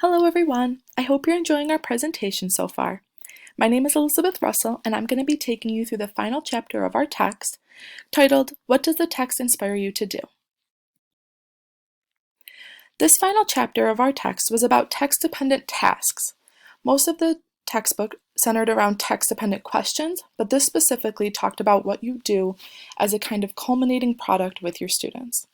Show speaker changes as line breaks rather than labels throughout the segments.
Hello everyone! I hope you're enjoying our presentation so far. My name is Elizabeth Russell and I'm going to be taking you through the final chapter of our text titled, What Does the Text Inspire You to Do? This final chapter of our text was about text-dependent tasks. Most of the textbook centered around text-dependent questions, but this specifically talked about what you do as a kind of culminating product with your students.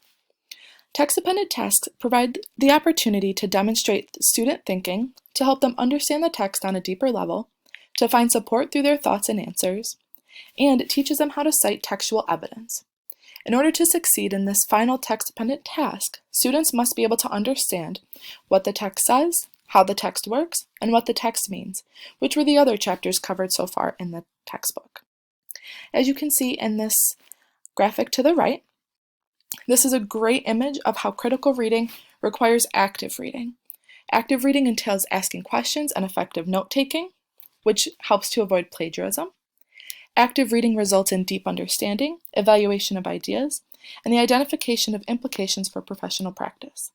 Text-dependent tasks provide the opportunity to demonstrate student thinking, to help them understand the text on a deeper level, to find support through their thoughts and answers, and it teaches them how to cite textual evidence. In order to succeed in this final text-dependent task, students must be able to understand what the text says, how the text works, and what the text means, which were the other chapters covered so far in the textbook. As you can see in this graphic to the right, this is a great image of how critical reading requires active reading. Active reading entails asking questions and effective note-taking, which helps to avoid plagiarism. Active reading results in deep understanding, evaluation of ideas, and the identification of implications for professional practice.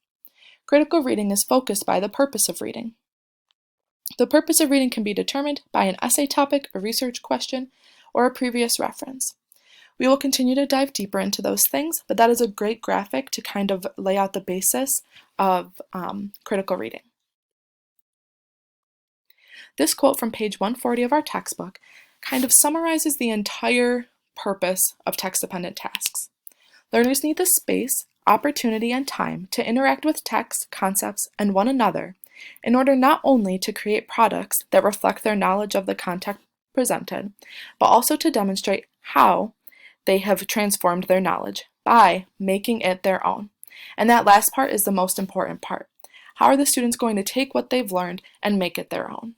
Critical reading is focused by the purpose of reading. The purpose of reading can be determined by an essay topic, a research question, or a previous reference. We will continue to dive deeper into those things, but that is a great graphic to kind of lay out the basis of critical reading. This quote from page 140 of our textbook kind of summarizes the entire purpose of text-dependent tasks. Learners need the space, opportunity, and time to interact with text, concepts, and one another in order not only to create products that reflect their knowledge of the content presented, but also to demonstrate how they have transformed their knowledge by making it their own. And that last part is the most important part. How are the students going to take what they've learned and make it their own?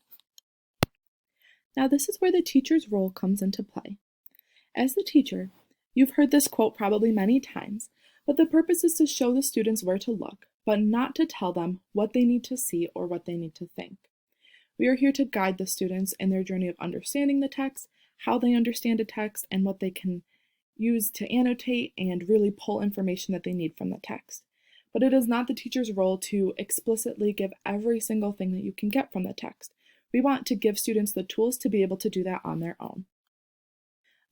Now this is where the teacher's role comes into play. As the teacher, you've heard this quote probably many times, but the purpose is to show the students where to look, but not to tell them what they need to see or what they need to think. We are here to guide the students in their journey of understanding the text, how they understand a text, and what they can use to annotate and really pull information that they need from the text. But it is not the teacher's role to explicitly give every single thing that you can get from the text. We want to give students the tools to be able to do that on their own.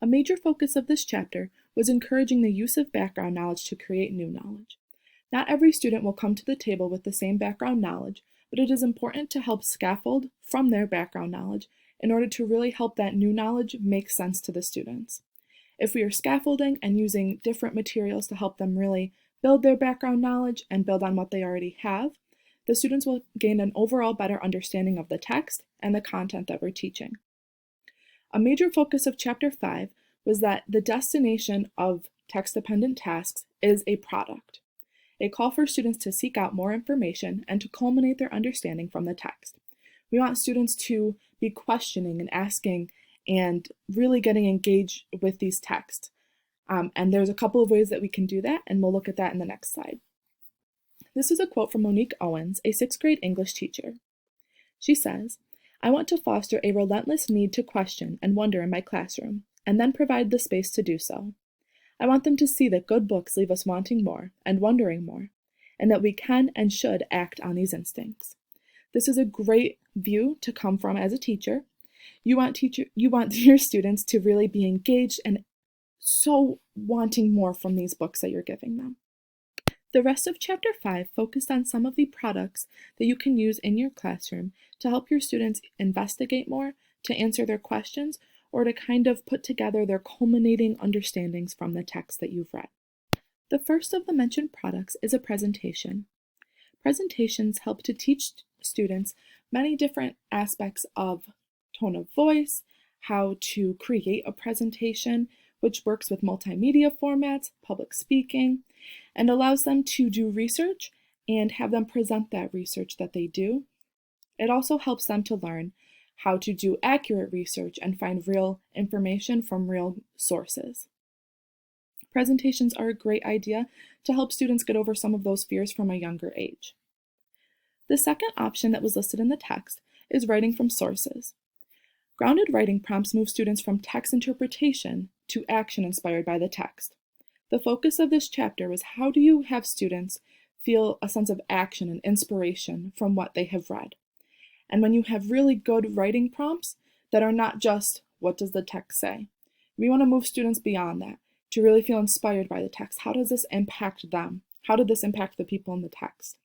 A major focus of this chapter was encouraging the use of background knowledge to create new knowledge. Not every student will come to the table with the same background knowledge, but it is important to help scaffold from their background knowledge in order to really help that new knowledge make sense to the students. If we are scaffolding and using different materials to help them really build their background knowledge and build on what they already have, the students will gain an overall better understanding of the text and the content that we're teaching. A major focus of Chapter 5 was that the destination of text-dependent tasks is a product, a call for students to seek out more information and to culminate their understanding from the text. We want students to be questioning and asking and really getting engaged with these texts. And there's a couple of ways that we can do that, and we'll look at that in the next slide. This is a quote from Monique Owens, a 6th grade English teacher. She says, "I want to foster a relentless need to question and wonder in my classroom, and then provide the space to do so. I want them to see that good books leave us wanting more and wondering more, and that we can and should act on these instincts." This is a great view to come from as a teacher. You want your students to really be engaged and so wanting more from these books that you're giving them. The rest of Chapter 5 focused on some of the products that you can use in your classroom to help your students investigate more, to answer their questions, or to kind of put together their culminating understandings from the text that you've read. The first of the mentioned products is a presentation. Presentations help to teach students many different aspects of tone of voice, how to create a presentation, which works with multimedia formats, public speaking, and allows them to do research and have them present that research that they do. It also helps them to learn how to do accurate research and find real information from real sources. Presentations are a great idea to help students get over some of those fears from a younger age. The second option that was listed in the text is writing from sources. Grounded writing prompts move students from text interpretation to action inspired by the text. The focus of this chapter was how do you have students feel a sense of action and inspiration from what they have read. And when you have really good writing prompts that are not just, what does the text say? We want to move students beyond that to really feel inspired by the text. How does this impact them? How did this impact the people in the text?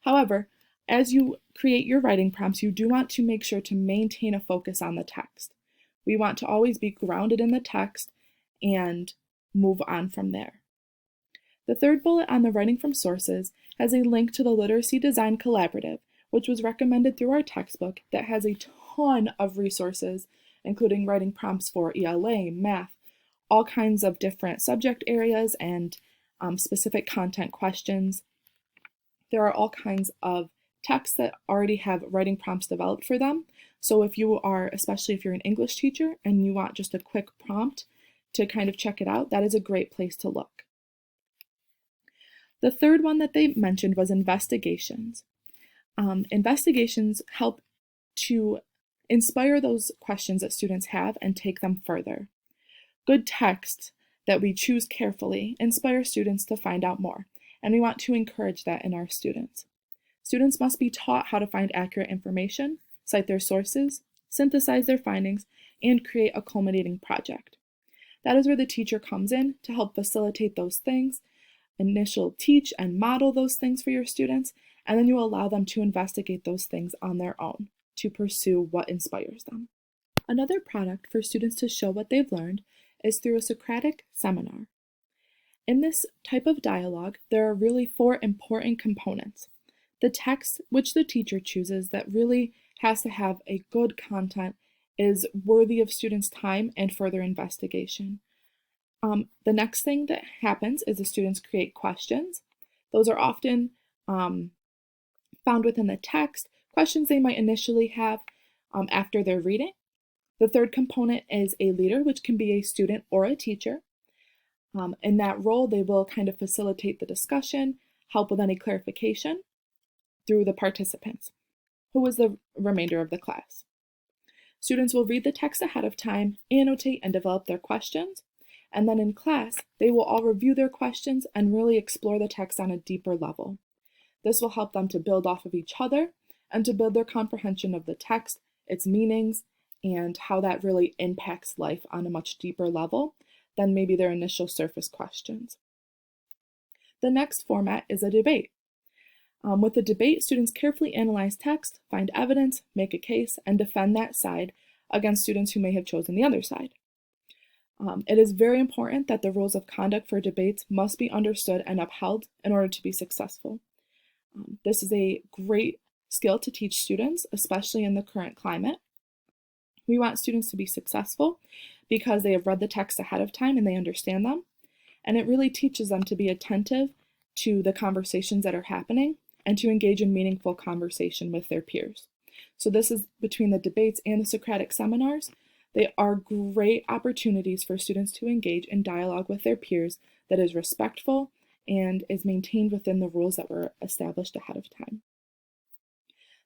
However, as you create your writing prompts, you do want to make sure to maintain a focus on the text. We want to always be grounded in the text and move on from there. The third bullet on the writing from sources has a link to the Literacy Design Collaborative, which was recommended through our textbook that has a ton of resources, including writing prompts for ELA, math, all kinds of different subject areas and specific content questions. There are all kinds of texts that already have writing prompts developed for them. So if you are, especially if you're an English teacher and you want just a quick prompt to kind of check it out, that is a great place to look. The third one that they mentioned was investigations. Investigations help to inspire those questions that students have and take them further. Good texts that we choose carefully inspire students to find out more, and we want to encourage that in our students. Students must be taught how to find accurate information, cite their sources, synthesize their findings, and create a culminating project. That is where the teacher comes in to help facilitate those things, initial teach and model those things for your students, and then you allow them to investigate those things on their own to pursue what inspires them. Another product for students to show what they've learned is through a Socratic seminar. In this type of dialogue, there are really 4 important components. The text which the teacher chooses that really has to have a good content is worthy of students' time and further investigation. The next thing that happens is the students create questions. Those are often found within the text, questions they might initially have after their reading. The third component is a leader, which can be a student or a teacher. In that role, they will kind of facilitate the discussion, help with any clarification through the participants, who is the remainder of the class. Students will read the text ahead of time, annotate, and develop their questions. And then in class, they will all review their questions and really explore the text on a deeper level. This will help them to build off of each other and to build their comprehension of the text, its meanings, and how that really impacts life on a much deeper level than maybe their initial surface questions. The next format is a debate. With the debate, students carefully analyze text, find evidence, make a case, and defend that side against students who may have chosen the other side. It is very important that the rules of conduct for debates must be understood and upheld in order to be successful. This is a great skill to teach students, especially in the current climate. We want students to be successful because they have read the text ahead of time and they understand them. And it really teaches them to be attentive to the conversations that are happening and to engage in meaningful conversation with their peers. So this is between the debates and the Socratic seminars. They are great opportunities for students to engage in dialogue with their peers that is respectful and is maintained within the rules that were established ahead of time.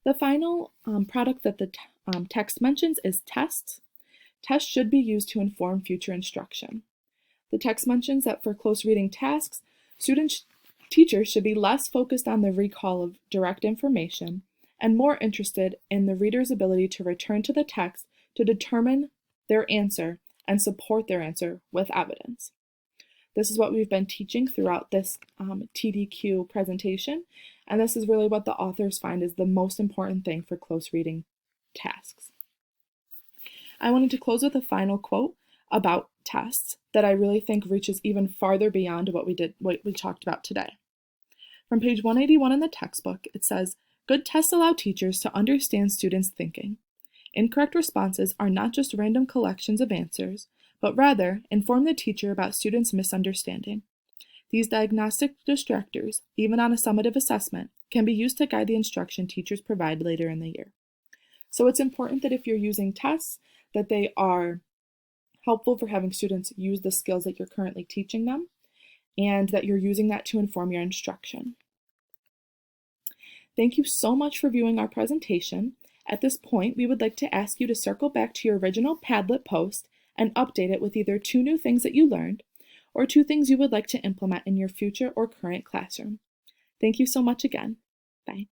The final product that the text mentions is tests. Tests should be used to inform future instruction. The text mentions that for close reading tasks, teachers should be less focused on the recall of direct information and more interested in the reader's ability to return to the text to determine their answer and support their answer with evidence. This is what we've been teaching throughout this TDQ presentation, and this is really what the authors find is the most important thing for close reading tasks. I wanted to close with a final quote about tests that I really think reaches even farther beyond what we talked about today. From page 181 in the textbook, it says, "Good tests allow teachers to understand students' thinking. Incorrect responses are not just random collections of answers, but rather inform the teacher about students' misunderstanding. These diagnostic distractors, even on a summative assessment, can be used to guide the instruction teachers provide later in the year." So it's important that if you're using tests, that they are helpful for having students use the skills that you're currently teaching them, and that you're using that to inform your instruction. Thank you so much for viewing our presentation. At this point, we would like to ask you to circle back to your original Padlet post and update it with either 2 new things that you learned or 2 things you would like to implement in your future or current classroom. Thank you so much again. Bye.